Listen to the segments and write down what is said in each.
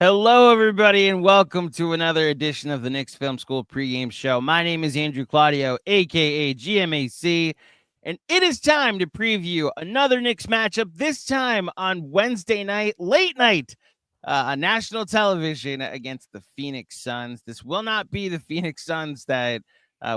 Hello, everybody, and welcome to another edition of the Knicks Film School Pregame Show. My name is Andrew Claudio, a.k.a. GMAC, and it is time to preview another Knicks matchup, this time on Wednesday night, late night, on national television against the Phoenix Suns. This will not be the Phoenix Suns that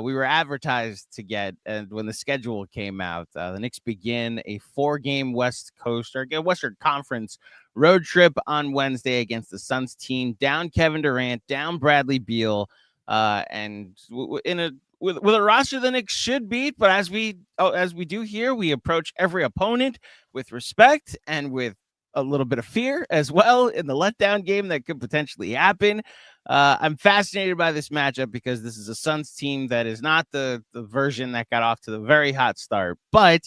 we were advertised to get, and when the schedule came out, the Knicks begin a 4-game Western Conference road trip on Wednesday against the Suns team. Down Kevin Durant, down Bradley Beal, and with a roster the Knicks should beat. But as we do here, we approach every opponent with respect and with a little bit of fear as well in the letdown game that could potentially happen. I'm fascinated by this matchup because this is a Suns team that is not the version that got off to the very hot start, but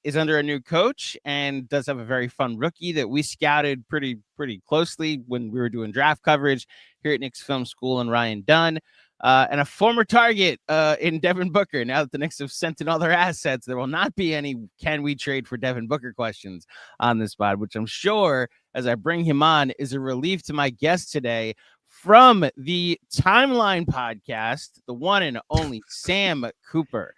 is under a new coach and does have a very fun rookie that we scouted pretty closely when we were doing draft coverage here at Knicks Film School and Ryan Dunn. And a former target in Devin Booker. Now that the Knicks have sent in all their assets, there will not be any can we trade for Devin Booker questions on this pod, which I'm sure, as I bring him on, is a relief to my guest today from the Timeline podcast. The one and only Sam Cooper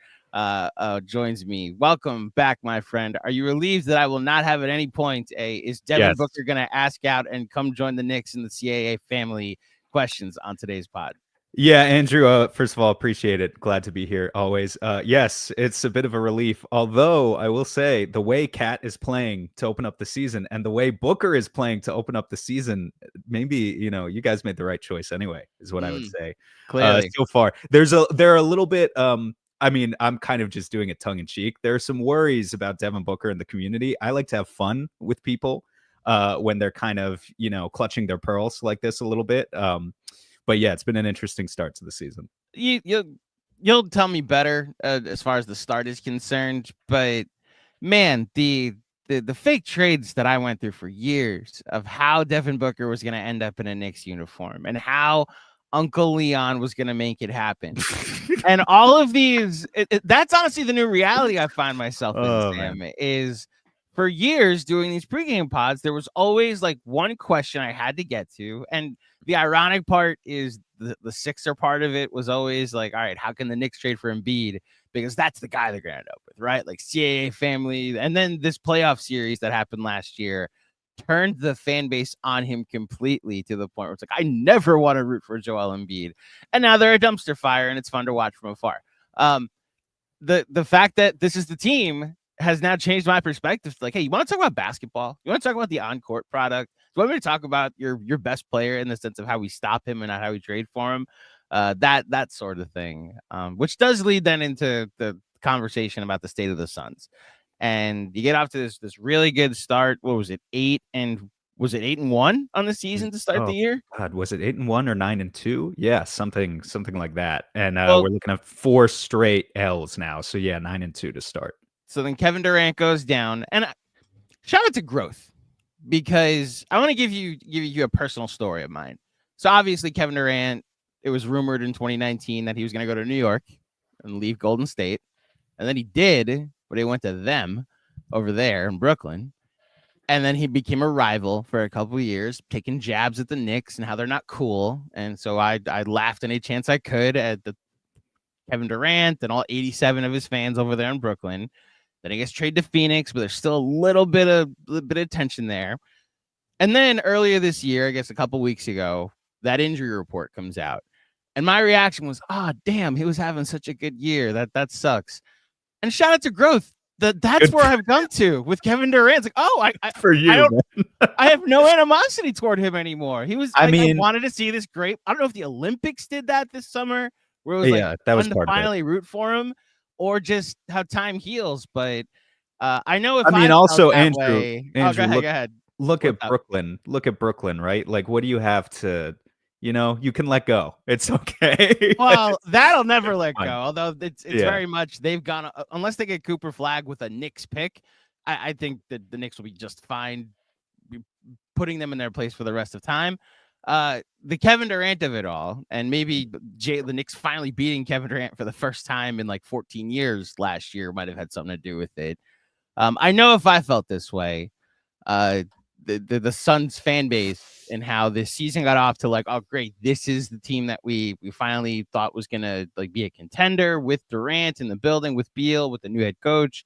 joins me. Welcome back, my friend. Are you relieved that I will not have at any point is Devin Booker going to ask out and come join the Knicks and the CAA family questions on today's pod? Yeah, Andrew, first of all, appreciate it. Glad to be here always. Yes, it's a bit of a relief, although I will say the way Cat is playing to open up the season and the way Booker is playing to open up the season, maybe, you guys made the right choice anyway, is what I would say. Clearly. So far, they're a little bit, I'm kind of just doing it tongue in cheek. There are some worries about Devin Booker in the community. I like to have fun with people when they're kind of, clutching their pearls like this a little bit. But yeah, it's been an interesting start to the season. You'll tell me better as far as the start is concerned. But man, the fake trades that I went through for years of how Devin Booker was going to end up in a Knicks uniform and how Uncle Leon was going to make it happen. And all of these, that's honestly the new reality I find myself in, Sam, is for years doing these pregame pods, there was always like one question I had to get to. And the ironic part is the Sixer part of it was always like, all right, how can the Knicks trade for Embiid? Because that's the guy they're going to end up with, right? Like CAA family. And then this playoff series that happened last year turned the fan base on him completely to the point where it's like, I never want to root for Joel Embiid. And now they're a dumpster fire and it's fun to watch from afar. The fact that this is the team has now changed my perspective. Like, hey, you want to talk about basketball? You want to talk about the on-court product? You want me to talk about your best player in the sense of how we stop him and not how we trade for him? That sort of thing, which does lead then into the conversation about the state of the Suns. And you get off to this really good start. What was it? 8-1 on the season to start the year? God, was it 8-1 or 9-2? Yeah, something like that. And we're looking at 4 straight L's now. So yeah, 9-2 to start. So then Kevin Durant goes down, and shout out to Growth, because I want to give you a personal story of mine. So obviously Kevin Durant, it was rumored in 2019 that he was going to go to New York and leave Golden State. And then he did, but he went to them over there in Brooklyn. And then he became a rival for a couple of years, taking jabs at the Knicks and how they're not cool. And so I laughed any chance I could at the Kevin Durant and all 87 of his fans over there in Brooklyn. Then he gets traded to Phoenix, but there's still a little bit of tension there. And then earlier this year, I guess a couple weeks ago, that injury report comes out. And my reaction was, damn, he was having such a good year. That sucks. And shout out to Growth. That's where I've come to with Kevin Durant. It's like, I have no animosity toward him anymore. He was, I wanted to see this great. I don't know if the Olympics did that this summer, where it was that was fun to finally root for him, or just how time heals. But I know if also Andrew, go ahead. Look at Brooklyn. Look at Brooklyn, right? Like, what do you have to, you can let go. It's okay. Well, that'll never let go. Although it's very much, they've gone, unless they get Cooper Flag with a Knicks pick, I think that the Knicks will be just fine putting them in their place for the rest of time. The Kevin Durant of it all, and maybe the Knicks finally beating Kevin Durant for the first time in like 14 years last year might have had something to do with it. I know if I felt this way, the Suns fan base and how this season got off to like, oh great, this is the team that we finally thought was gonna like be a contender with Durant in the building, with Beal, with the new head coach,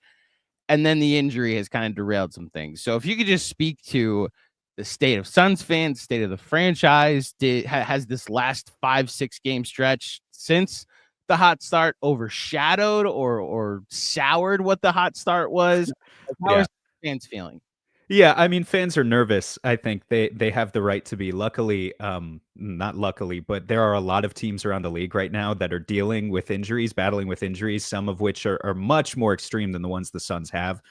and then the injury has kind of derailed some things. So if you could just speak to the state of Suns fans, state of the franchise, has this last 5-6 game stretch since the hot start overshadowed or soured what the hot start was? Like, how are fans feeling? Yeah, I mean, fans are nervous. I think they have the right to be. Luckily, not luckily, but there are a lot of teams around the league right now that are dealing with injuries, battling with injuries, some of which are much more extreme than the ones the Suns have.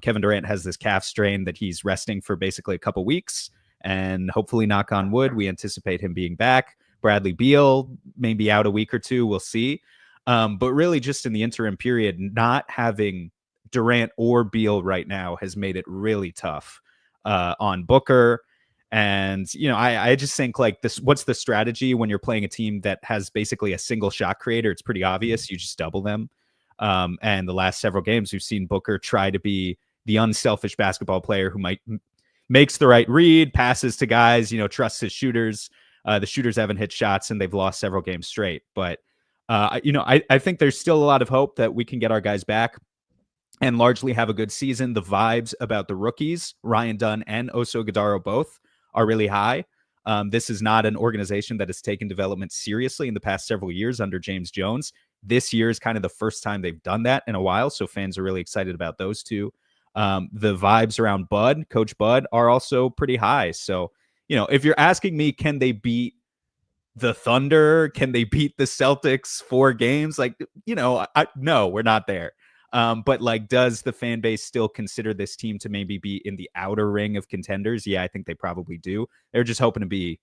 Kevin Durant has this calf strain that he's resting for basically a couple weeks, and hopefully, knock on wood, we anticipate him being back. Bradley Beal maybe out a week or two, we'll see. But really, just in the interim period, not having Durant or Beal right now has made it really tough on Booker. And, I just think like this, what's the strategy when you're playing a team that has basically a single shot creator? It's pretty obvious. You just double them. And the last several games, we've seen Booker try to be the unselfish basketball player who makes the right read, passes to guys, trusts his shooters. The shooters haven't hit shots and they've lost several games straight. But, I think there's still a lot of hope that we can get our guys back and largely have a good season. The vibes about the rookies, Ryan Dunn and Oso Guidaro both, are really high. This is not an organization that has taken development seriously in the past several years under James Jones. This year is kind of the first time they've done that in a while, so fans are really excited about those two. The vibes around Coach Bud, are also pretty high. So, if you're asking me, can they beat the Thunder? Can they beat the Celtics 4 games? Like, no, we're not there. But like, does the fan base still consider this team to maybe be in the outer ring of contenders? Yeah, I think they probably do. They're just hoping to be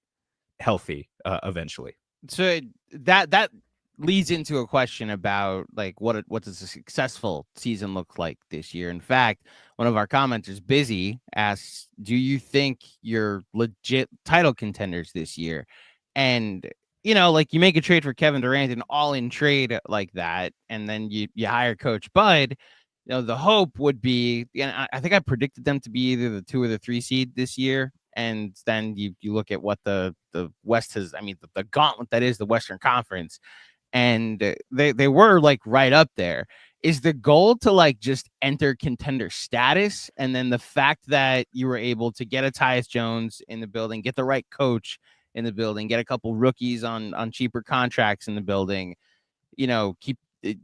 healthy eventually. So that leads into a question about like what does a successful season look like this year? In fact, one of our commenters, Busy, asks, do you think you're legit title contenders this year? And like you make a trade for Kevin Durant, an all-in trade like that, and then you hire Coach Bud. The hope would be, I think I predicted them to be either the 2 or the 3 seed this year. And then you look at what the West has, the gauntlet that is the Western Conference, and they were like right up there. Is the goal to like just enter contender status, and then the fact that you were able to get a Tyus Jones in the building, get the right coach in the building, get a couple rookies on cheaper contracts in the building, keep it,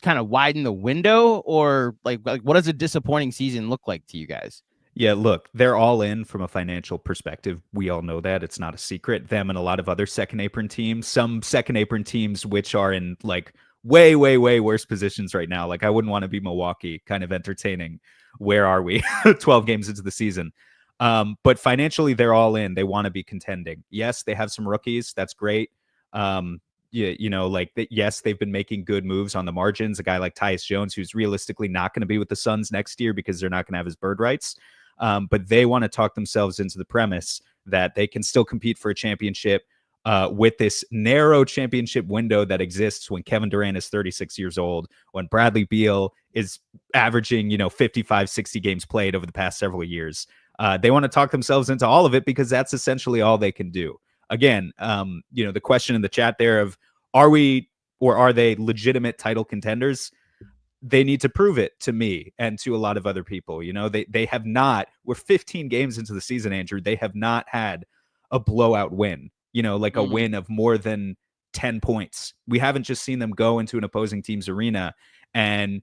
kind of widen the window? Or like what does a disappointing season look like to you guys? Yeah, look, they're all in from a financial perspective. We all know that. It's not a secret. Them and a lot of other second apron teams, some second apron teams which are in like way, way, way worse positions right now. Like, I wouldn't want to be Milwaukee, kind of entertaining. Where are we? 12 games into the season. But financially, they're all in. They want to be contending. Yes, they have some rookies. That's great. Yes, they've been making good moves on the margins. A guy like Tyus Jones, who's realistically not going to be with the Suns next year because they're not going to have his bird rights. But they want to talk themselves into the premise that they can still compete for a championship with this narrow championship window that exists when Kevin Durant is 36 years old, when Bradley Beal is averaging, 55, 60 games played over the past several years. They want to talk themselves into all of it because that's essentially all they can do. Again, the question in the chat there of are we or are they legitimate title contenders? They need to prove it to me and to a lot of other people. They have not. We're 15 games into the season, Andrew. They have not had a blowout win, a win of more than 10 points. We haven't just seen them go into an opposing team's arena and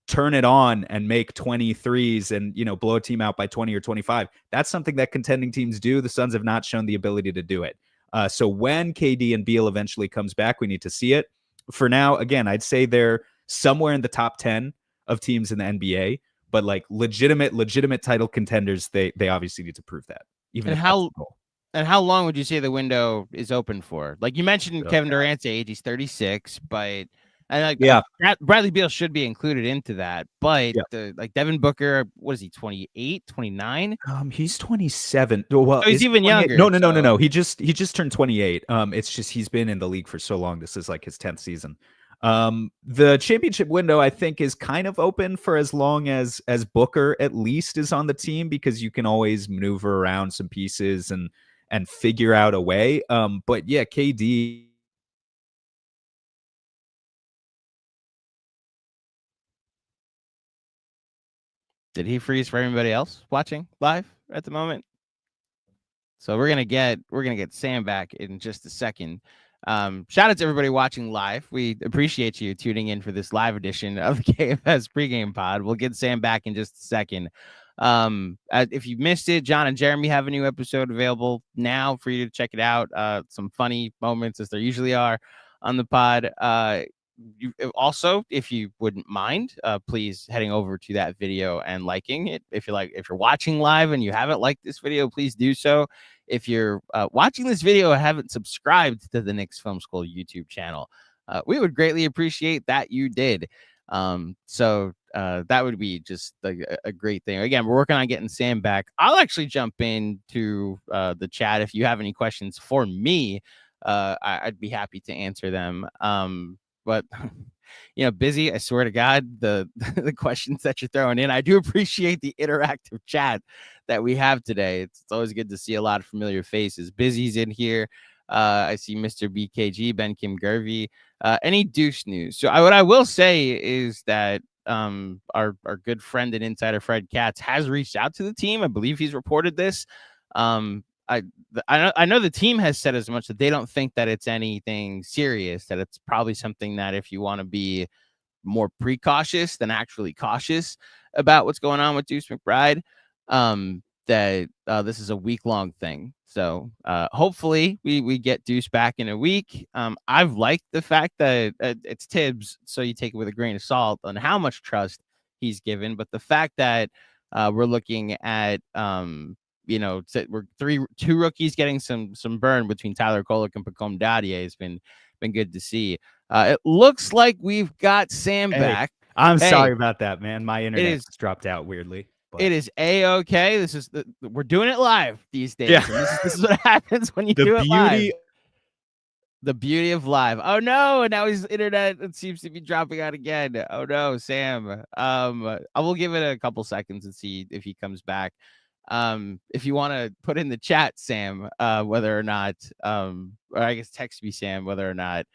turn it on and make 23s and, blow a team out by 20 or 25. That's something that contending teams do. The Suns have not shown the ability to do it. So when KD and Beal eventually comes back, we need to see it. For now, again, I'd say they're somewhere in the top 10 of teams in the NBA, but like legitimate title contenders, they obviously need to prove that. Even and how long would you say the window is open for? Like you mentioned, Kevin Durant's age, he's 36, but Bradley Beal should be included into that. But Devin Booker, what is he, 28, 29? He's 27. Well, so he's even younger. No. He just turned 28. It's just he's been in the league for so long. This is like his 10th season. The championship window, I think, is kind of open for as long as Booker at least is on the team, because you can always maneuver around some pieces and figure out a way. But yeah, KD. Did he freeze for everybody else watching live at the moment? So we're gonna get Sam back in just a second. Shout out to everybody watching live. We appreciate you tuning in for this live edition of the KFS Pregame Pod. We'll get Sam back in just a second. If you missed it, John and Jeremy have a new episode available now for you to check it out. Some funny moments, as there usually are on the pod. Also, if you wouldn't mind, please heading over to that video and liking it. If you're watching live and you haven't liked this video, please do so. If you're watching this video and haven't subscribed to the Knicks Film School YouTube channel, we would greatly appreciate that you did. So that would be just a great thing. Again, we're working on getting Sam back. I'll actually jump into the chat if you have any questions for me. I'd be happy to answer them. But busy, I swear to God, the questions that you're throwing in. I do appreciate the interactive chat that we have today. It's always good to see a lot of familiar faces. Busy's in here. I see Mr. BKG, Ben Kim Gervey. Any Deuce news? So what I will say is that our good friend and insider Fred Katz has reached out to the team. I believe he's reported this. I know the team has said as much, that they don't think that it's anything serious, that it's probably something that if you want to be more precautious than actually cautious about what's going on with Deuce McBride, that this is a week-long thing. So hopefully we get Deuce back in a week. I've liked the fact that it's Tibbs, so you take it with a grain of salt on how much trust he's given. But the fact that we're looking at we're two rookies getting some burn between Tyler Kolek and Pacome Dadier has been good to see. It looks like we've got Sam back. I'm sorry about that, man. My internet just dropped out weirdly. But it is A-okay. We're doing it live these days. Yeah. This is what happens when you do it live. The beauty of live. Oh no! And now his internet seems to be dropping out again. Oh no, Sam. I will give it a couple seconds and see if he comes back. If you want to put in the chat, Sam, whether or not, or I guess text me, Sam, whether or not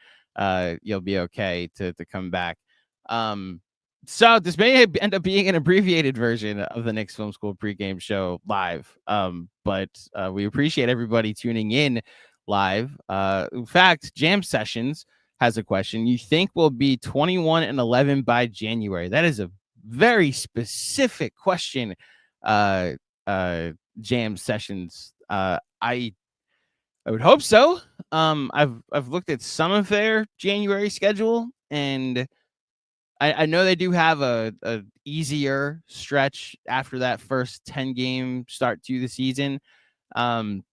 you'll be okay to come back. So this may end up being an abbreviated version of the Knicks Film School pregame show live. But we appreciate everybody tuning in live. In fact, Jam Sessions has a question. You think we'll be 21-11 by January? That is a very specific question. Jam Sessions. I would hope so. I've looked at some of their January schedule, and I know they do have a easier stretch after that first 10-game start to the season.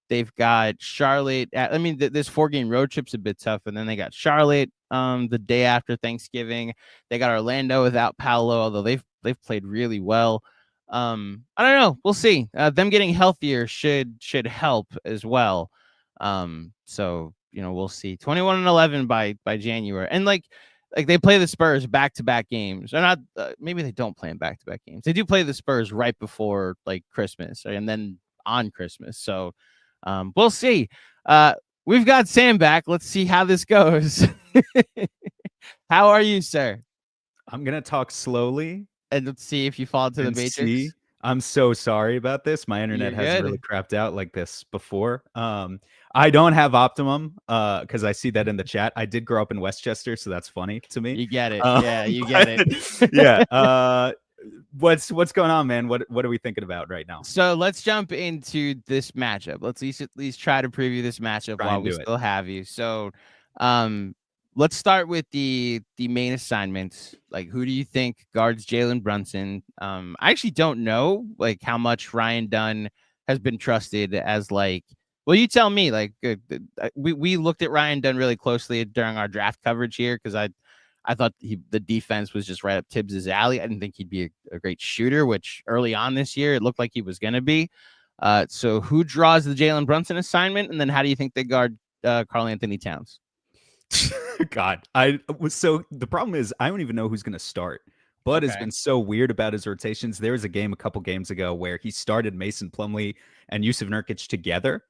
They've got Charlotte. This 4-game road trip's a bit tough, and then they got Charlotte the day after Thanksgiving. They got Orlando without Paolo, although they've played really well. I don't know. We'll see. Them getting healthier should help as well. So we'll see. 21-11 by January, and like they play the Spurs back-to-back games. Or not. Maybe they don't play them back-to-back games. They do play the Spurs right before Christmas, and then on Christmas. So we'll see. We've got Sam back. Let's see how this goes. How are you, sir? I'm gonna talk slowly. And let's see if you fall into the matrix. I'm so sorry about this. My internet has really crapped out like this before. I don't have Optimum because I see that in the chat. I did grow up in Westchester, so that's funny to me. You get it. Yeah, you get it. Yeah. What's going on, man? What are we thinking about right now? So let's jump into this matchup. Let's at least try to preview this matchup while we still have you. So let's start with the main assignments. Who do you think guards Jalen Brunson? I actually don't know how much Ryan Dunn has been trusted as well, you tell me. We looked at Ryan Dunn really closely during our draft coverage here because I thought the defense was just right up Tibbs's alley. I didn't think he'd be a great shooter, which early on this year it looked like he was going to be. So who draws the Jalen Brunson assignment, and then how do you think they guard Karl-Anthony Towns? God, so the problem is I don't even know who's going to start. Bud has Okay. been so weird about his rotations. There was a game a couple games ago where he started Mason Plumlee and Yusuf Nurkic together.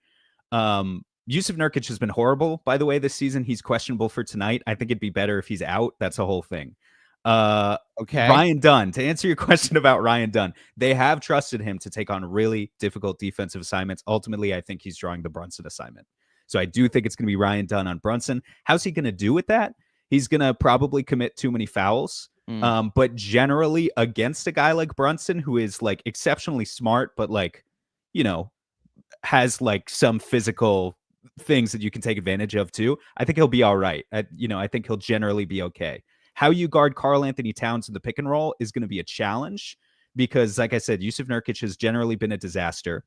Yusuf Nurkic has been horrible, by the way, this season. He's questionable for tonight. I think it'd be better if he's out. That's a whole thing. Okay. Ryan Dunn, to answer your question about Ryan Dunn, they have trusted him to take on really difficult defensive assignments. Ultimately, I think he's drawing the Brunson assignment. So I do think it's going to be Ryan Dunn on Brunson. How's he going to do with that? He's going to probably commit too many fouls. But generally against a guy like Brunson, who is like exceptionally smart, but like, you know, has like some physical things that you can take advantage of too, I think he'll be all right. I think he'll generally be okay. How you guard Karl-Anthony Towns in the pick and roll is going to be a challenge because, like I said, Yusuf Nurkic has generally been a disaster.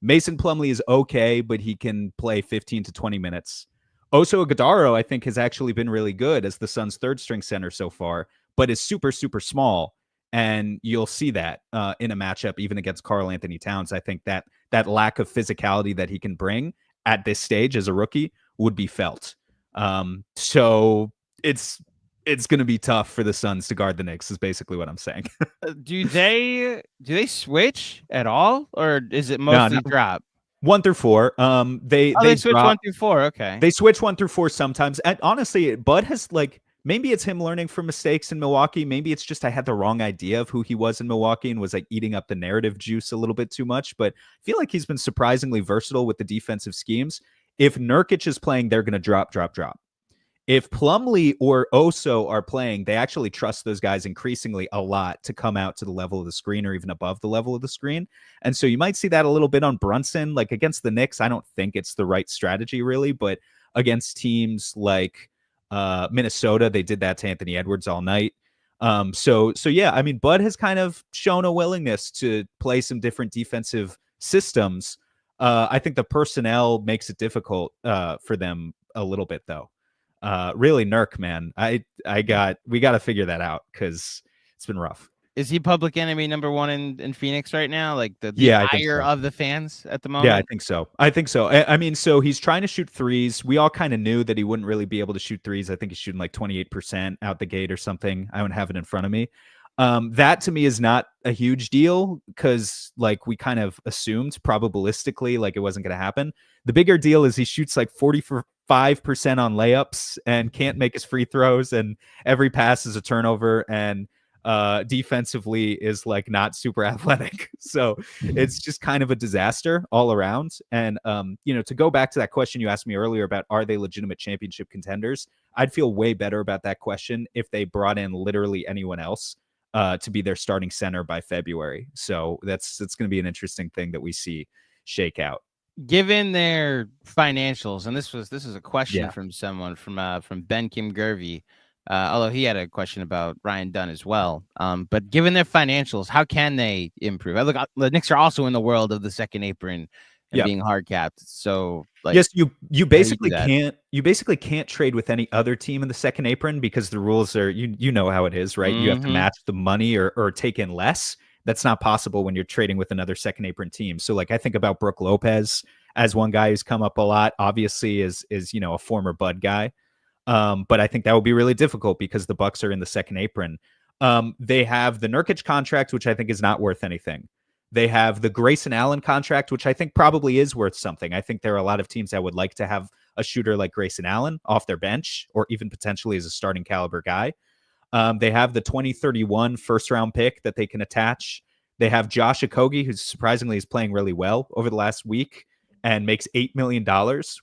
Mason Plumlee is okay, but he can play 15 to 20 minutes. Oso Ighodaro, I think, has actually been really good as the Suns' third string center so far, but is super, super small. And you'll see that in a matchup, even against Karl-Anthony Towns. I think that lack of physicality that he can bring at this stage as a rookie would be felt. So it's going to be tough for the Suns to guard the Knicks is basically what I'm saying. Do they switch at all, or is it No, mostly drop? 1 through 4. They switch drop, 1 through 4. Okay. They switch 1 through 4 sometimes. And honestly, Bud has like, maybe it's him learning from mistakes in Milwaukee. Maybe it's just I had the wrong idea of who he was in Milwaukee and was like eating up the narrative juice a little bit too much. But I feel like he's been surprisingly versatile with the defensive schemes. If Nurkic is playing, they're going to drop. If Plumlee or Oso are playing, they actually trust those guys increasingly a lot to come out to the level of the screen or even above the level of the screen. And so you might see that a little bit on Brunson. Like against the Knicks, I don't think it's the right strategy really, but against teams like Minnesota, they did that to Anthony Edwards all night. So yeah, I mean, Bud has kind of shown a willingness to play some different defensive systems. I think the personnel makes it difficult for them a little bit though. Really, Nurk, man, we got to figure that out because it's been rough. Is he public enemy number 1 in Phoenix right now? Like the I think ire so. of the fans at the moment? Yeah, I think so. I mean, so he's trying to shoot threes. We all kind of knew that he wouldn't really be able to shoot threes. I think he's shooting like 28% out the gate or something. I don't have it in front of me. That to me is not a huge deal because like we kind of assumed probabilistically like it wasn't going to happen. The bigger deal is he shoots like 45% on layups and can't make his free throws, and every pass is a turnover, and defensively is like not super athletic. So it's just kind of a disaster all around. And to go back to that question you asked me earlier about are they legitimate championship contenders, I'd feel way better about that question if they brought in literally anyone else to be their starting center by February. So it's going to be an interesting thing that we see shake out. Given their financials, and this is a question from someone from Ben Kim Gervey, although he had a question about Ryan Dunn as well. But given their financials, how can they improve? Look, the Knicks are also in the world of the second apron and being hard capped. So like, yes, you basically can't trade with any other team in the second apron because the rules are you know how it is, right? You have to match the money or take in less. That's not possible when you're trading with another second apron team. So like I think about Brook Lopez as one guy who's come up a lot, obviously is a former Bud guy. But I think that would be really difficult because the Bucks are in the second apron. They have the Nurkic contract, which I think is not worth anything. They have the Grayson Allen contract, which I think probably is worth something. I think there are a lot of teams that would like to have a shooter like Grayson Allen off their bench or even potentially as a starting caliber guy. They have the 2031 first round pick that they can attach. They have Josh Okogie, who surprisingly is playing really well over the last week and makes $8 million,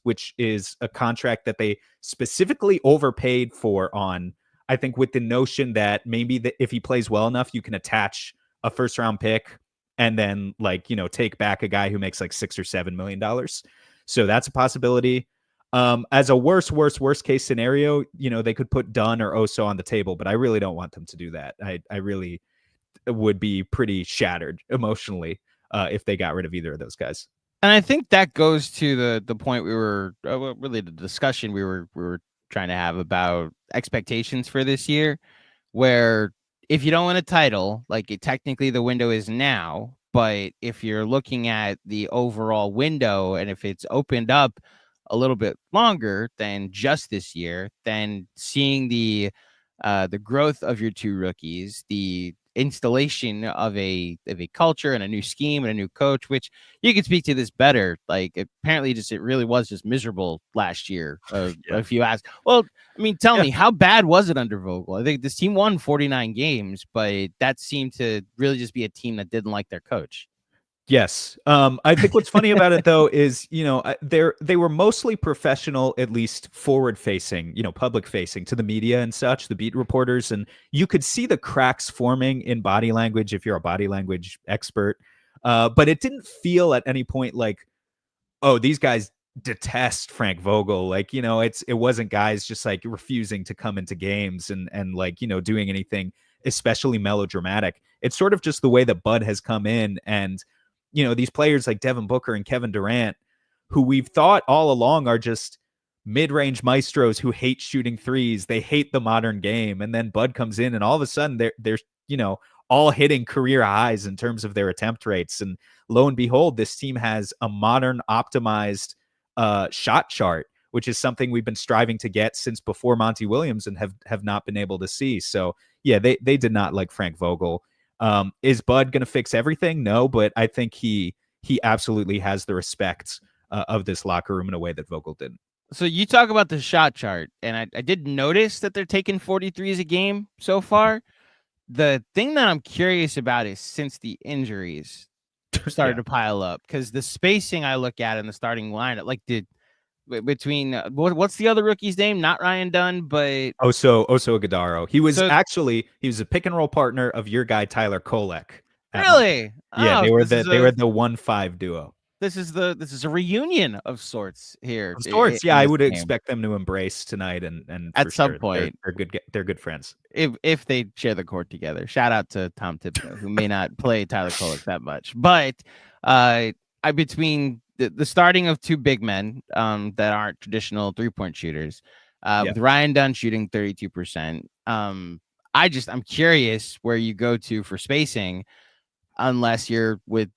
which is a contract that they specifically overpaid for on, I think, with the notion that maybe if he plays well enough, you can attach a first round pick and then take back a guy who makes like $6 or $7 million. So that's a possibility. As a worst case scenario, they could put Dunn or Oso on the table, but I really don't want them to do that. I really would be pretty shattered emotionally if they got rid of either of those guys. And I think that goes to the point we were really the discussion we were trying to have about expectations for this year, where if you don't win a title, technically the window is now, but if you're looking at the overall window and if it's opened up a little bit longer than just this year, then seeing the growth of your two rookies, the installation of a culture and a new scheme and a new coach, which you can speak to this better. Like apparently it really was just miserable last year. If you ask, well, I mean, tell me, how bad was it under Vogel? I think this team won 49 games, but that seemed to really just be a team that didn't like their coach. Yes. I think what's funny about it though is, they were mostly professional, at least forward facing, public facing to the media and such, the beat reporters. And you could see the cracks forming in body language if you're a body language expert. But it didn't feel at any point like, oh, these guys detest Frank Vogel. Like, it wasn't guys just like refusing to come into games and like, doing anything especially melodramatic. It's sort of just the way that Bud has come in and, these players like Devin Booker and Kevin Durant, who we've thought all along are just mid-range maestros who hate shooting threes. They hate the modern game. And then Bud comes in and all of a sudden they're all hitting career highs in terms of their attempt rates. And lo and behold, this team has a modern optimized shot chart, which is something we've been striving to get since before Monty Williams and have not been able to see. So yeah, they did not like Frank Vogel. Is Bud going to fix everything? No, but I think he absolutely has the respect of this locker room in a way that Vogel didn't. So you talk about the shot chart, and I did notice that they're taking 43s a game so far. The thing that I'm curious about is since the injuries started to pile up, because the spacing I look at in the starting lineup, like between what's the other rookie's name? Not Ryan Dunn, but Oso Ighodaro. He was a pick and roll partner of your guy Tyler Kolek. Really? Yeah, they were the 1-5 duo. This is a reunion of sorts here. Of sorts, yeah. I would expect them to embrace tonight and at some point they're good friends. If they share the court together. Shout out to Tom Thibodeau, who may not play Tyler Kolek that much, but between the starting of two big men that aren't traditional 3-point shooters, with Ryan Dunn shooting 32%. I'm curious where you go to for spacing, unless you're with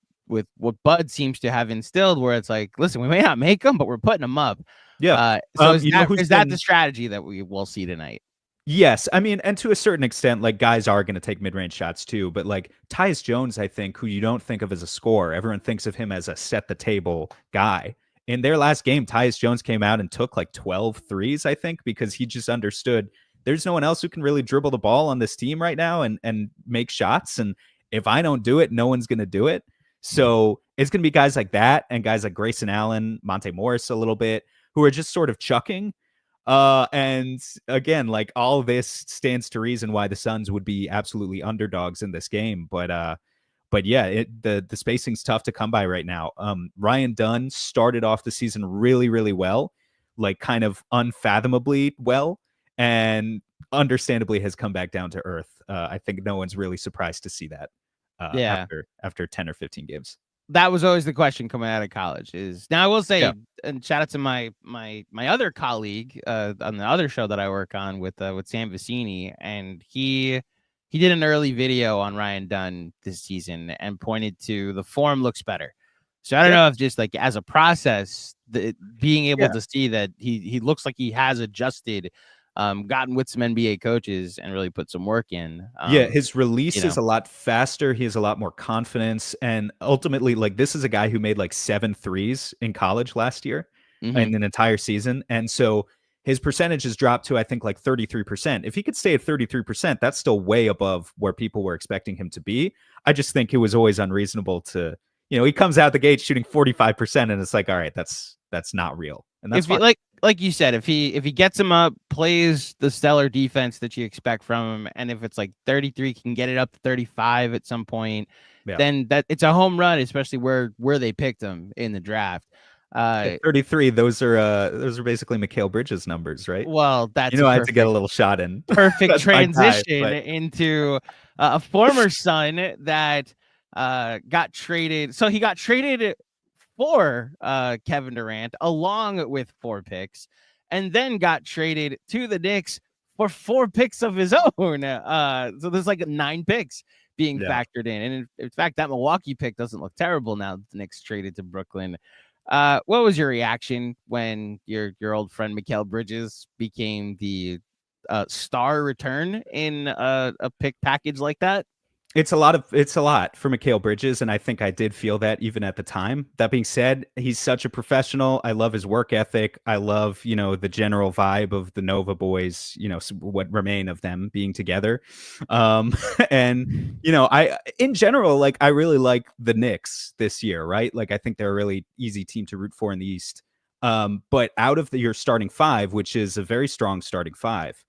what Bud seems to have instilled, where it's like, listen, we may not make them, but we're putting them up. Yeah. So is that the strategy that we will see tonight? Yes. I mean, and to a certain extent, like guys are going to take mid-range shots too, but like Tyus Jones, I think, who you don't think of as a scorer, everyone thinks of him as a set the table guy. In their last game, Tyus Jones came out and took like 12 threes, I think, because he just understood there's no one else who can really dribble the ball on this team right now and make shots. And if I don't do it, no one's going to do it. So it's going to be guys like that and guys like Grayson Allen, Monte Morris a little bit, who are just sort of chucking. And again, like all this stands to reason why the Suns would be absolutely underdogs in this game. But yeah, the spacing's tough to come by right now. Ryan Dunn started off the season really, really well, like kind of unfathomably well, and understandably has come back down to earth. I think no one's really surprised to see that. After 10 or 15 games. That was always the question coming out of college. Now I will say, and shout out to my other colleague on the other show that I work on with Sam Vicini, and he did an early video on Ryan Dunn this season and pointed to the form looks better. So I don't know if just like as a process, being able to see that he looks like he has adjusted, gotten with some NBA coaches and really put some work in. His release is a lot faster. He has a lot more confidence. And ultimately, like, this is a guy who made like 7 threes in college last year in an entire season. And so his percentage has dropped to, I think, like 33%. If he could stay at 33%, that's still way above where people were expecting him to be. I just think it was always unreasonable to, he comes out the gate shooting 45%, and it's like, all right, that's not real. And that's like you said, if he gets him up, plays the stellar defense that you expect from him, and if it's like 33, can get it up to 35 at some point, then it's a home run, especially where they picked him in the draft. 33, those are basically Mikal Bridges numbers, right? Well, that's I had to get a little shot in. Perfect transition into a former Sun that got traded. So he got traded for Kevin Durant along with 4 picks, and then got traded to the Knicks for 4 picks of his own. So there's like 9 picks being factored in. And in fact, that Milwaukee pick doesn't look terrible now that the Knicks traded to Brooklyn. What was your reaction when your old friend Mikal Bridges became the star return in a pick package like that? It's a lot for Mikal Bridges, and I think I did feel that even at the time. That being said, he's such a professional. I love his work ethic. I love, the general vibe of the Nova boys, what remain of them being together. And I in general, like, I really like the Knicks this year, right? Like, I think they're a really easy team to root for in the East. But out of your starting five, which is a very strong starting five,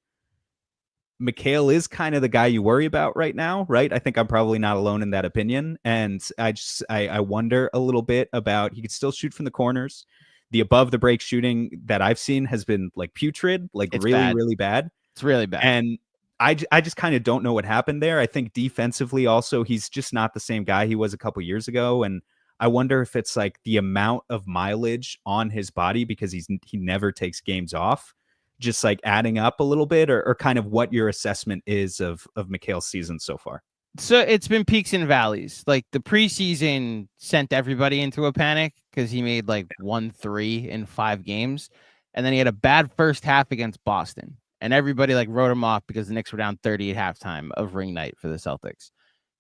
Mikal is kind of the guy you worry about right now, right? I think I'm probably not alone in that opinion. And I wonder a little bit about, he could still shoot from the corners. The above the break shooting that I've seen has been like putrid, like It's really, bad. really bad. It's really bad. And I just kind of don't know what happened there. I think defensively also, he's just not the same guy he was a couple years ago. And I wonder if it's like the amount of mileage on his body, because he never takes games off, just like adding up a little bit, or kind of what your assessment is of Mikal's season so far. So it's been peaks and valleys. Like the preseason sent everybody into a panic because he made like 1-3 in 5 games. And then he had a bad first half against Boston. And everybody like wrote him off because the Knicks were down 30 at halftime of ring night for the Celtics.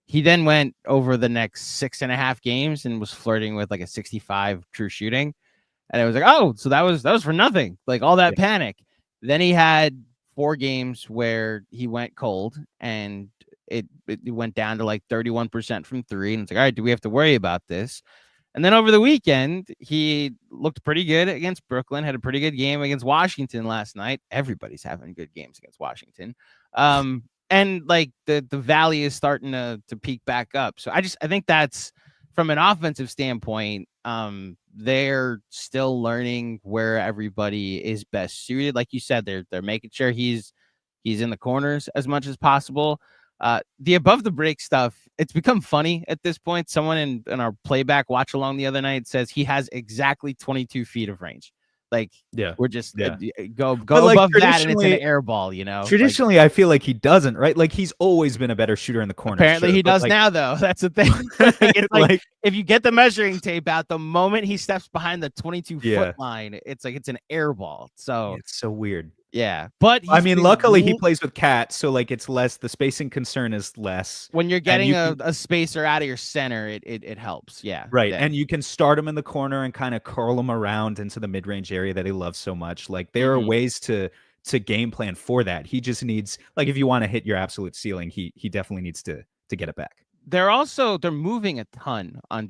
He then went over the next 6.5 games and was flirting with like a 65 true shooting. And it was like, oh, so that was for nothing. Like all that panic. Then he had 4 games where he went cold, and it went down to like 31% from 3. And it's like, all right, do we have to worry about this? And then over the weekend, he looked pretty good against Brooklyn, had a pretty good game against Washington last night. Everybody's having good games against Washington. And like the valley is starting to peak back up. So I think that's, from an offensive standpoint, they're still learning where everybody is best suited. Like you said, they're making sure he's in the corners as much as possible. The above the break stuff, it's become funny at this point. Someone in our playback watch along the other night says he has exactly 22 feet of range. Like, we're just go like, above that, and it's an air ball, Traditionally, I feel like he doesn't, right? Like, he's always been a better shooter in the corner. Apparently, he does now, though. That's the thing. It's like, if you get the measuring tape out, the moment he steps behind the 22-foot line, it's like it's an air ball. So it's so weird. Yeah, but I mean, luckily he plays with Cat, so like it's less. The spacing concern is less. When you're getting a spacer out of your center, it helps. Yeah, right. And you can start him in the corner and kind of curl him around into the mid range area that he loves so much. Like there are ways to game plan for that. He just needs, like, if you want to hit your absolute ceiling, he definitely needs to get it back. They're moving a ton on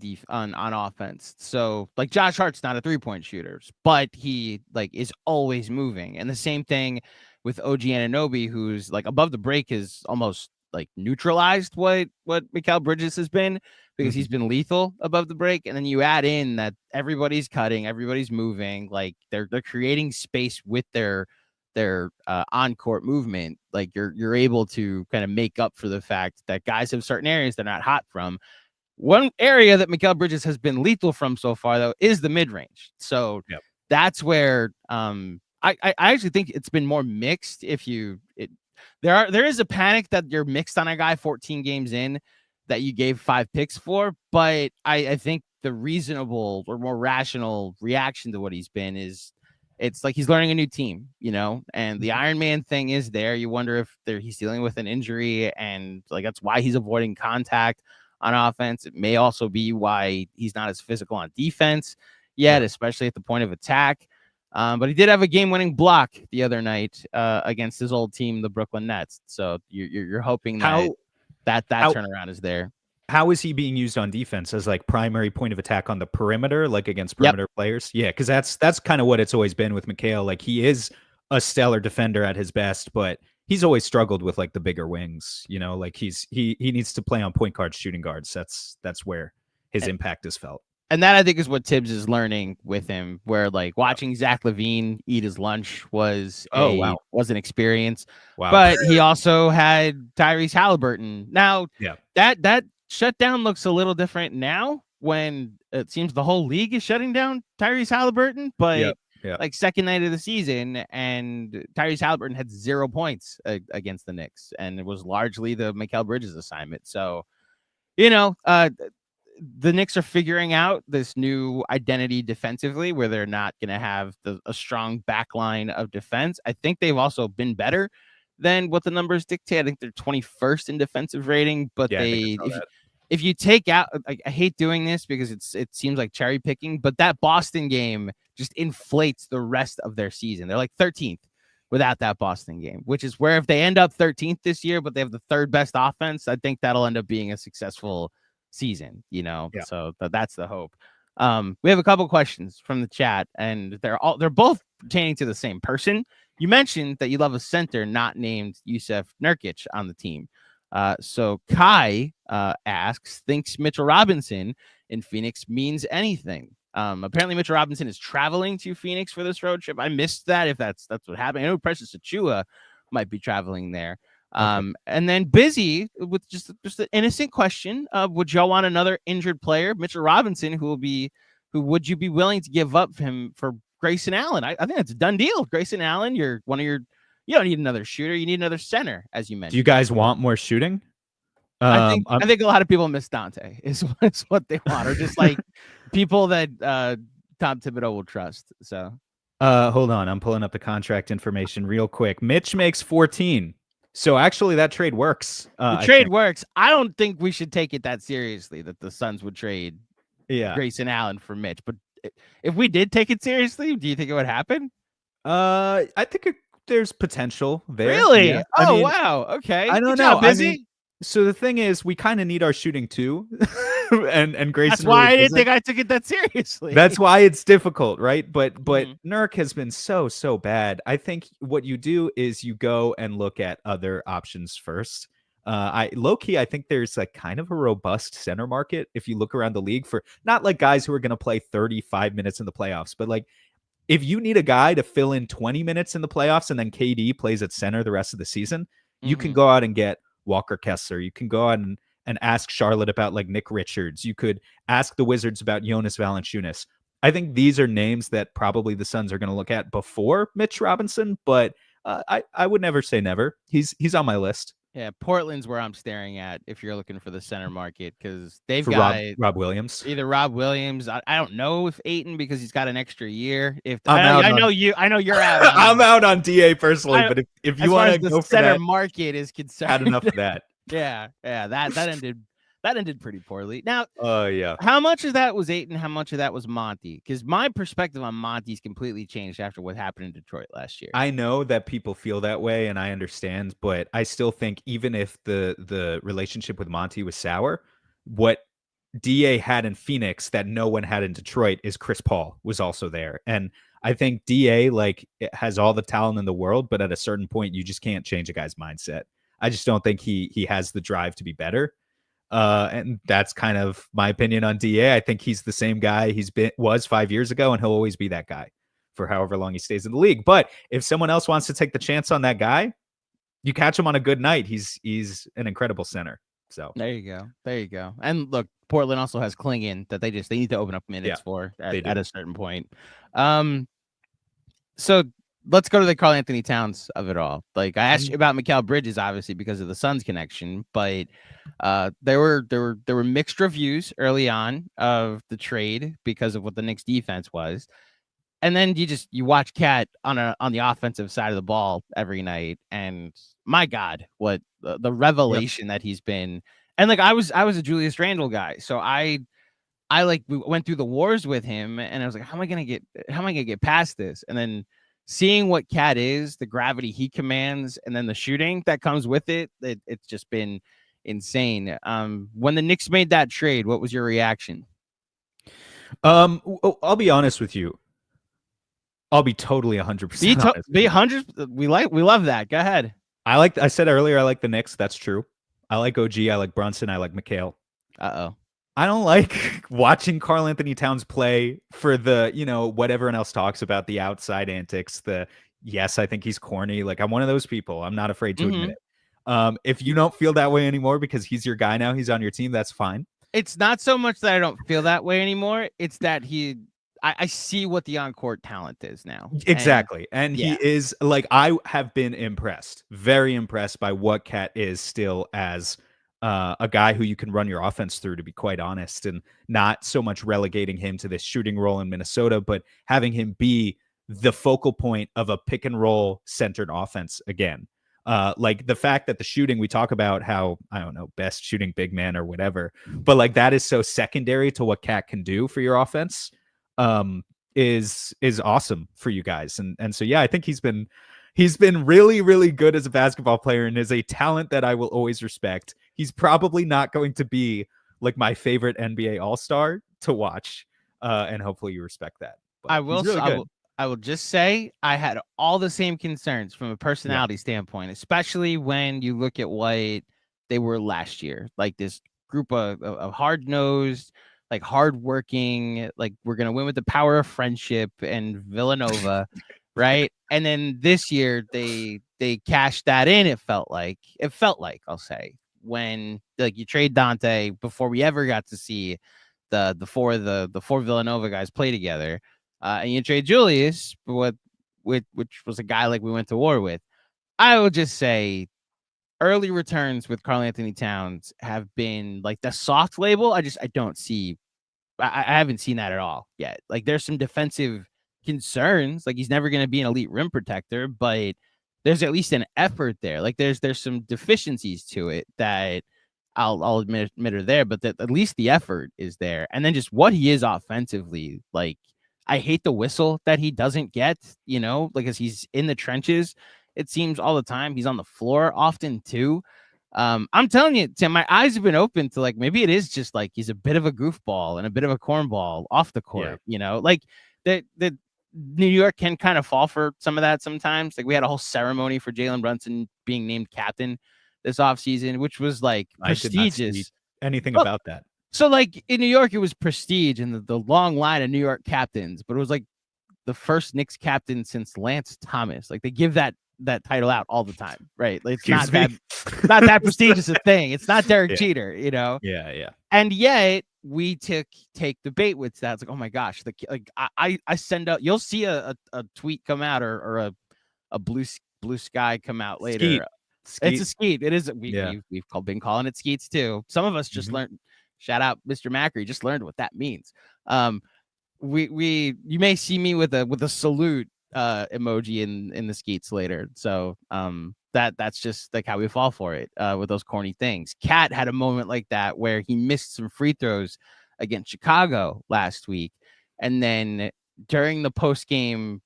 offense. So like Josh Hart's not a 3-point shooter, but he like is always moving. And the same thing with OG Anunoby, who's like above the break is almost like neutralized what Mikal Bridges has been, because he's been lethal above the break. And then you add in that everybody's cutting, everybody's moving, like they're creating space with their on-court movement. Like you're able to kind of make up for the fact that guys have certain areas they're not hot from. One area that Mikal Bridges has been lethal from so far, though, is the mid-range. So that's where I actually think it's been more mixed. There is a panic that you're mixed on a guy 14 games in that you gave 5 picks for, but I think the reasonable or more rational reaction to what he's been is, it's like he's learning a new team, and the Iron Man thing is there. You wonder if he's dealing with an injury, and like that's why he's avoiding contact on offense. It may also be why he's not as physical on defense yet, especially at the point of attack. But he did have a game-winning block the other night against his old team, the Brooklyn Nets. So you're hoping that turnaround is there. How is he being used on defense as like primary point of attack on the perimeter, like against perimeter players? Yeah, because that's kind of what it's always been with Mikal. Like he is a stellar defender at his best, but he's always struggled with like the bigger wings. Like he needs to play on point guard, shooting guards. That's where his impact is felt. And that, I think, is what Tibbs is learning with him, where like watching Zach LaVine eat his lunch was an experience. Wow. But he also had Tyrese Halliburton. Now that shutdown looks a little different now, when it seems the whole league is shutting down Tyrese Halliburton. But like second night of the season, and Tyrese Halliburton had 0 points against the Knicks, and it was largely the Mikal Bridges assignment. So, the Knicks are figuring out this new identity defensively where they're not going to have a strong backline of defense. I think they've also been better than what the numbers dictate. I think they're 21st in defensive rating, but Yeah, I think I saw that. if you take out, I hate doing this because it seems like cherry picking, but that Boston game just inflates the rest of their season. They're like 13th without that Boston game, which is where if they end up 13th this year, but they have the third best offense, I think that'll end up being a successful season, you know? Yeah. So that's the hope. We have a couple questions from the chat, and they're both pertaining to the same person. You mentioned that you love a center not named Yusuf Nurkic on the team. So Kai asks, thinks Mitchell Robinson in Phoenix means anything. Apparently Mitchell Robinson is traveling to Phoenix for this road trip. I missed that if that's what happened. I know Precious Achua might be traveling there. Okay. And then Busy with just an innocent question. Would y'all want another injured player, Mitchell Robinson, who would you be willing to give up him for Grayson Allen? I think that's a done deal. Grayson Allen, you don't need another shooter. You need another center, as you mentioned. Do you guys want more shooting? I think a lot of people miss Dante is what they want, or just like people that Tom Thibodeau will trust. So hold on, I'm pulling up the contract information real quick. Mitch makes 14. So actually that trade works. The trade works. I don't think we should take it that seriously that the Suns would trade Grayson Allen for Mitch. But if we did take it seriously, do you think it would happen? I think there's potential there. Really? Yeah. Oh, wow. Okay. I don't know. Busy? So the thing is, we kind of need our shooting too. and Grayson. That's why I didn't think I took it that seriously. That's why it's difficult, right? But Nurk has been so bad. I think what you do is you go and look at other options first. I think there's like kind of a robust center market if you look around the league for not like guys who are going to play 35 minutes in the playoffs, but like if you need a guy to fill in 20 minutes in the playoffs and then KD plays at center the rest of the season, you can go out and get Walker Kessler. You can go out and ask Charlotte about like Nick Richards. You could ask the Wizards about Jonas Valanciunas. I think these are names that probably the Suns are going to look at before Mitch Robinson, but I would never say never. He's on my list. Yeah, Portland's where I'm staring at if you're looking for the center market because they've got Rob Williams. Either Rob Williams. I don't know if Ayton because he's got an extra year. I know you're out. I'm out on DA personally, but if you want to go for center that, market is concerned. Had enough of that. Yeah, that ended pretty poorly. Now, yeah. How much of that was Ayton? How much of that was Monty? Because my perspective on Monty's completely changed after what happened in Detroit last year. I know that people feel that way, and I understand, but I still think even if the relationship with Monty was sour, what DA had in Phoenix that no one had in Detroit is Chris Paul was also there, and I think DA has all the talent in the world, but at a certain point, you just can't change a guy's mindset. I just don't think he has the drive to be better. And that's kind of my opinion on DA. I think he's the same guy was 5 years ago, and he'll always be that guy for however long he stays in the league. But if someone else wants to take the chance on that guy, you catch him on a good night. He's an incredible center. So there you go. And look, Portland also has Klingon that they need to open up minutes for at a certain point. So let's go to the Karl-Anthony Towns of it all. Like I asked you about Mikal Bridges, obviously because of the Suns connection, but there were mixed reviews early on of the trade because of what the Knicks defense was, and then you watch Cat on the offensive side of the ball every night, and my God, what the revelation that he's been. And like I was a Julius Randle guy, so we went through the wars with him, and I was like, how am I gonna get past this? And then seeing what Cat is, the gravity he commands, and then the shooting that comes with it, it's just been insane. When the Knicks made that trade, what was your reaction? I'll be honest with you. I'll be totally 100% honest. Be 100. We love that. Go ahead. I said earlier, I like the Knicks. That's true. I like OG. I like Brunson. I like Mikal. I don't like watching Karl-Anthony Towns play for the, what everyone else talks about, the outside antics, yes, I think he's corny. Like, I'm one of those people. I'm not afraid to admit it. If you don't feel that way anymore because he's your guy now, he's on your team, that's fine. It's not so much that I don't feel that way anymore. It's that I see what the on-court talent is now. Exactly. And he is, like, I have been impressed, very impressed by what Cat is still as a guy who you can run your offense through, to be quite honest, and not so much relegating him to this shooting role in Minnesota, but having him be the focal point of a pick and roll centered offense again. Like the fact that the shooting, we talk about how, I don't know, best shooting big man or whatever, but like that is so secondary to what Cat can do for your offense, is awesome for you guys. And so, yeah, I think he's been really, really good as a basketball player and is a talent that I will always respect. He's probably not going to be like my favorite NBA All-Star to watch. And hopefully you respect that. But I will, he's really good. I will just say I had all the same concerns from a personality standpoint, especially when you look at what they were last year. Like this group of hard-nosed, like hardworking, like we're going to win with the power of friendship and Villanova, right? And then this year they cashed that in, it felt like, I'll say, when like you trade Dante before we ever got to see the four Villanova guys play together. And you trade Julius, which was a guy like we went to war with. I will just say early returns with Karl-Anthony Towns have been like the soft label. I don't see. I haven't seen that at all yet. Like there's some defensive concerns. Like he's never going to be an elite rim protector, but there's at least an effort there. Like there's some deficiencies to it that I'll admit are there, but that at least the effort is there. And then just what he is offensively, like I hate the whistle that he doesn't get, because he's in the trenches. It seems all the time. He's on the floor often too. I'm telling you, Tim, my eyes have been open to like, maybe it is just like, he's a bit of a goofball and a bit of a cornball off the court, like the New York can kind of fall for some of that sometimes. Like we had a whole ceremony for Jalen Brunson being named captain this offseason, which was like prestigious. I did not see anything about that. So like in New York, it was prestige and the long line of New York captains, but it was like the first Knicks captain since Lance Thomas. Like they give that title out all the time, right? Like it's not that prestigious a thing. It's not Derek Jeter, Yeah. And yet we take the bait with that. It's like, oh my gosh, I send out. You'll see a tweet come out or a blue sky come out later. Skeet. It's a skeet. It is. We've been calling it skeets too. Some of us just learned. Shout out, Mr. Macri. Just learned what that means. You may see me with a salute emoji in the skeets later. So that's just like how we fall for it with those corny things. Cat had a moment like that where he missed some free throws against Chicago last week, and then during the post game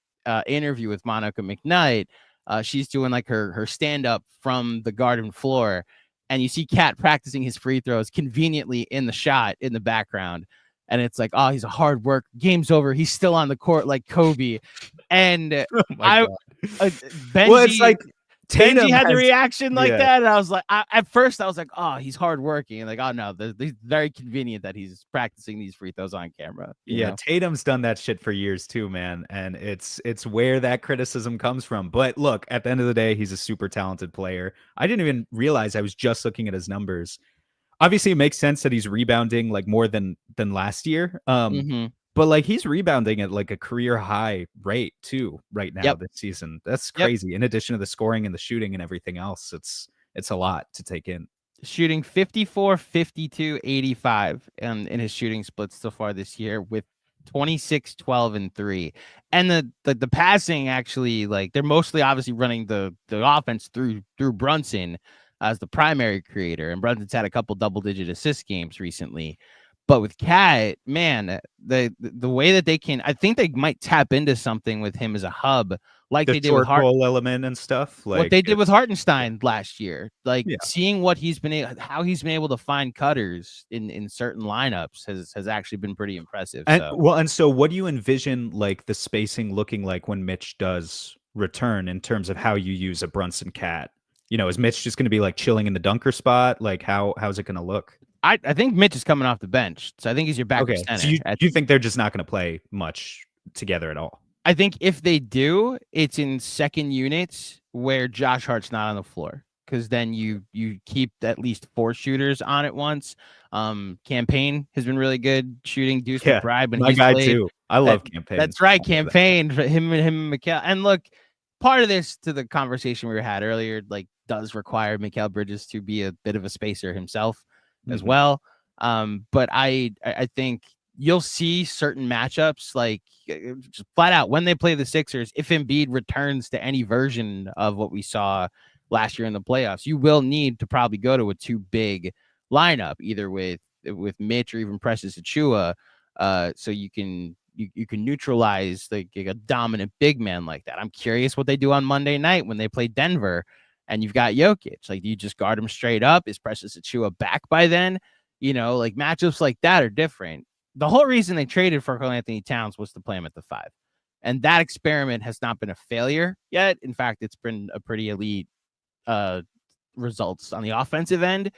interview with Monica McKnight, she's doing like her stand up from the Garden floor. And you see Cat practicing his free throws conveniently in the shot in the background. And it's like, oh, he's a hard work. Game's over. He's still on the court like Kobe. And Benji, it's like Benji had the reaction like that. And I was like, at first I was like, oh, he's hardworking. And like, oh no, it's very convenient that he's practicing these free throws on camera. You know? Tatum's done that shit for years too, man. And it's where that criticism comes from. But look, at the end of the day, he's a super talented player. I didn't even realize, I was just looking at his numbers. Obviously, it makes sense that he's rebounding like more than last year. But like he's rebounding at like a career high rate too right now this season. That's crazy. In addition to the scoring and the shooting and everything else, it's a lot to take in. Shooting 54, 52, 85 in his shooting splits so far this year with 26, 12, and 3. And the passing actually, like they're mostly obviously running the offense through Brunson as the primary creator, and Brunson's had a couple double-digit assist games recently. But with Cat, man, the way that they can, I think they might tap into something with him as a hub, like they did with roll element and stuff. Like what they did with Hartenstein last year, like seeing what how he's been able to find cutters in certain lineups has actually been pretty impressive. And so what do you envision like the spacing looking like when Mitch does return in terms of how you use a Brunson Cat? Is Mitch just going to be like chilling in the dunker spot? Like how's it going to look? I think Mitch is coming off the bench, so I think he's your backup center. So you think they're just not going to play much together at all? I think if they do, it's in second units where Josh Hart's not on the floor, because then you keep at least 4 shooters on at once. Campaign has been really good shooting. Deuce McBride, when my guy too. I love Campaign. That's right, Campaign for him and Mikal. And look, part of this, to the conversation we had earlier, like does require Mikal Bridges to be a bit of a spacer himself as well. But I think you'll see certain matchups like just flat out when they play the Sixers, if Embiid returns to any version of what we saw last year in the playoffs, you will need to probably go to a two big lineup, either with Mitch or even Precious Achiuwa, so you can neutralize like a dominant big man like that. I'm curious what they do on Monday night when they play Denver and you've got Jokic. Like, do you just guard him straight up? Is Precious Achiuwa back by then? You know, like matchups like that are different. The whole reason they traded for Karl-Anthony Towns was to play him at the 5. And that experiment has not been a failure yet. In fact, it's been a pretty elite results on the offensive end.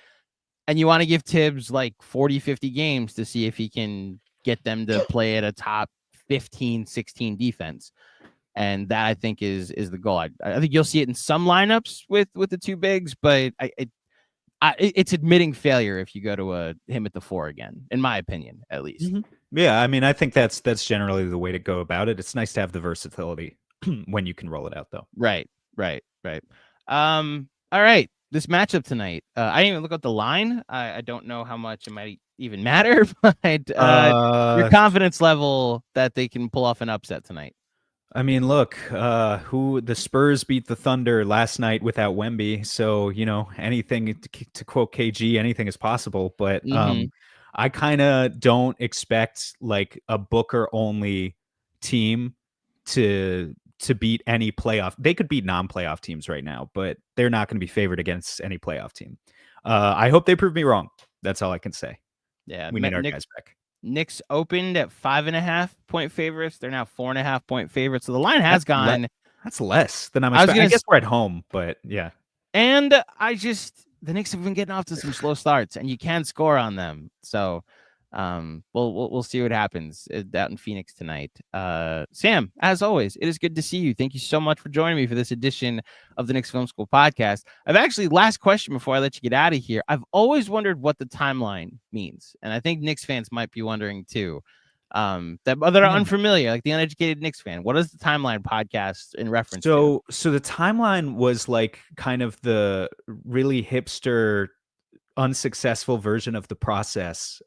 And you want to give Tibbs like 40, 50 games to see if he can get them to play at a top 15, 16 defense. And that, I think, is the goal. I think you'll see it in some lineups with the two bigs, but it's admitting failure if you go to him at the 4 again, in my opinion, at least. Yeah, I mean, I think that's generally the way to go about it. It's nice to have the versatility when you can roll it out, though. Right. All right. This matchup tonight, I didn't even look up the line. I don't know how much it might even matter, but your confidence level that they can pull off an upset tonight. I mean, look, the Spurs beat the Thunder last night without Wemby, so you know anything, to quote KG, anything is possible. But I kind of don't expect like a Booker only team to beat any playoff. They could beat non-playoff teams right now, but they're not going to be favored against any playoff team. I hope they prove me wrong. That's all I can say. Yeah, we need our guys back. Knicks opened at 5.5 point favorites. They're now 4.5 point favorites. So the line has gone. That's less than I'm expecting. I guess we're at home, but yeah. And the Knicks have been getting off to some slow starts, and you can score on them. So we'll see what happens out in Phoenix tonight. Sam, as always, it is good to see you. Thank you so much for joining me for this edition of the Knicks Film School Podcast. Last question before I let you get out of here. I've always wondered what the timeline means, and I think Knicks fans might be wondering too. That are unfamiliar, like the uneducated Knicks fan. What is the timeline podcast in reference to? So the timeline was like kind of the really hipster, unsuccessful version of the process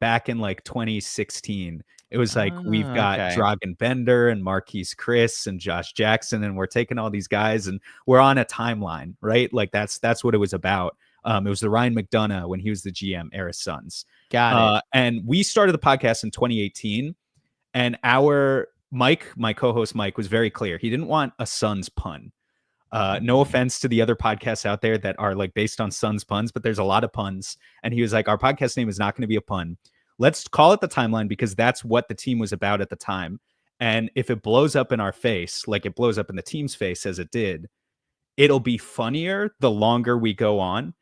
back in like 2016. It was like we've got Dragan Bender and Marquise Chris and Josh Jackson, and we're taking all these guys and we're on a timeline, right? Like that's what it was about. It was the Ryan McDonough when he was the GM era Suns. Got it. And we started the podcast in 2018, and our Mike, my co-host Mike, was very clear. He didn't want a Suns pun. No offense to the other podcasts out there that are like based on Suns puns, but there's a lot of puns. And he was like, our podcast name is not going to be a pun. Let's call it the timeline because that's what the team was about at the time. And if it blows up in our face, like it blows up in the team's face as it did, it'll be funnier the longer we go on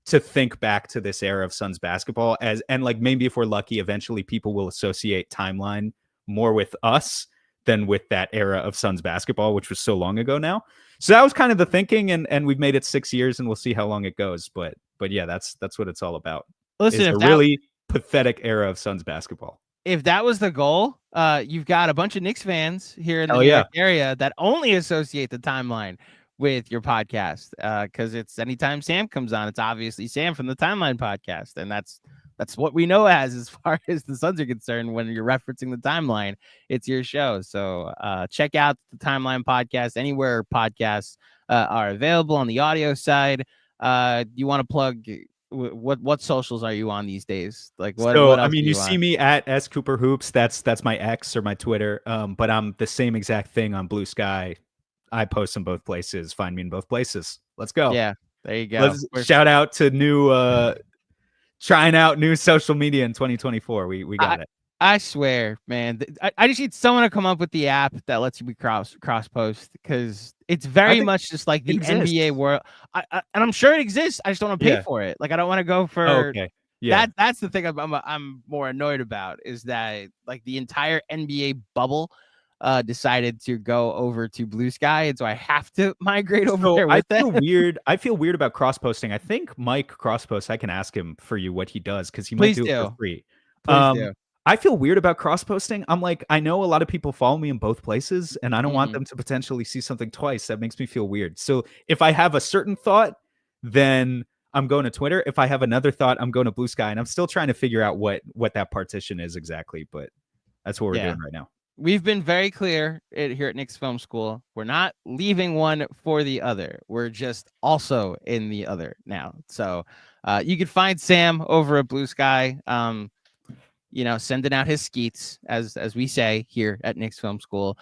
to think back to this era of Suns basketball and like maybe if we're lucky, eventually people will associate timeline more with us than with that era of Suns basketball, which was so long ago now. So that was kind of the thinking, and we've made it 6 years, and we'll see how long it goes. But yeah, that's what it's all about. Listen, it's a really pathetic era of Suns basketball. If that was the goal, you've got a bunch of Knicks fans here in the New York area that only associate the timeline with your podcast, because it's anytime Sam comes on, it's obviously Sam from the Timeline podcast, and that's what we know as far as the Suns are concerned. When you're referencing the timeline, it's your show. So check out the Timeline podcast anywhere podcasts are available on the audio side. You want to plug what socials are you on these days? Like what? So what I mean, you see me at S Cooper Hoops. That's my X or my Twitter. But I'm the same exact thing on Blue Sky. I post in both places. Find me in both places. Let's go. Yeah, there you go. Shout out to new trying out new social media in 2024. We got it. I swear, man. I just need someone to come up with the app that lets you be cross post, because it's very much just like the NBA world. And I'm sure it exists. I just don't want to pay for it. Like I don't want to go for. Okay. Yeah. That's the thing I'm more annoyed about, is that like the entire NBA bubble decided to go over to Blue Sky, and so I have to migrate over there with it. I feel weird about cross posting. I think Mike cross posts. I can ask him for you what he does, because he might do it for free. Please do. I feel weird about cross posting. I'm like, I know a lot of people follow me in both places, and I don't want them to potentially see something twice. That makes me feel weird. So if I have a certain thought, then I'm going to Twitter. If I have another thought, I'm going to Blue Sky, and I'm still trying to figure out what that partition is exactly. But that's what we're doing right now. We've been very clear here at Knicks Film School. We're not leaving one for the other. We're just also in the other now. So you can find Sam over at Blue Sky, sending out his skeets, as we say here at Knicks Film School.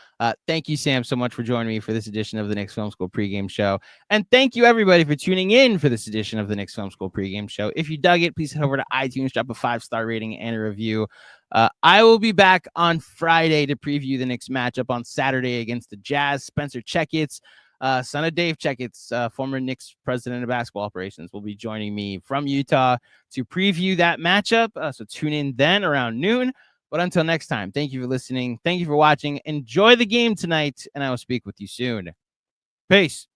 Thank you, Sam, so much for joining me for this edition of the Knicks Film School pregame show. And thank you, everybody, for tuning in for this edition of the Knicks Film School pregame show. If you dug it, please head over to iTunes, drop a 5-star rating and a review. I will be back on Friday to preview the Knicks matchup on Saturday against the Jazz. Spencer Checkitts, son of Dave Checkitts, former Knicks president of basketball operations, will be joining me from Utah to preview that matchup. So tune in then around noon. But until next time, thank you for listening. Thank you for watching. Enjoy the game tonight, and I will speak with you soon. Peace.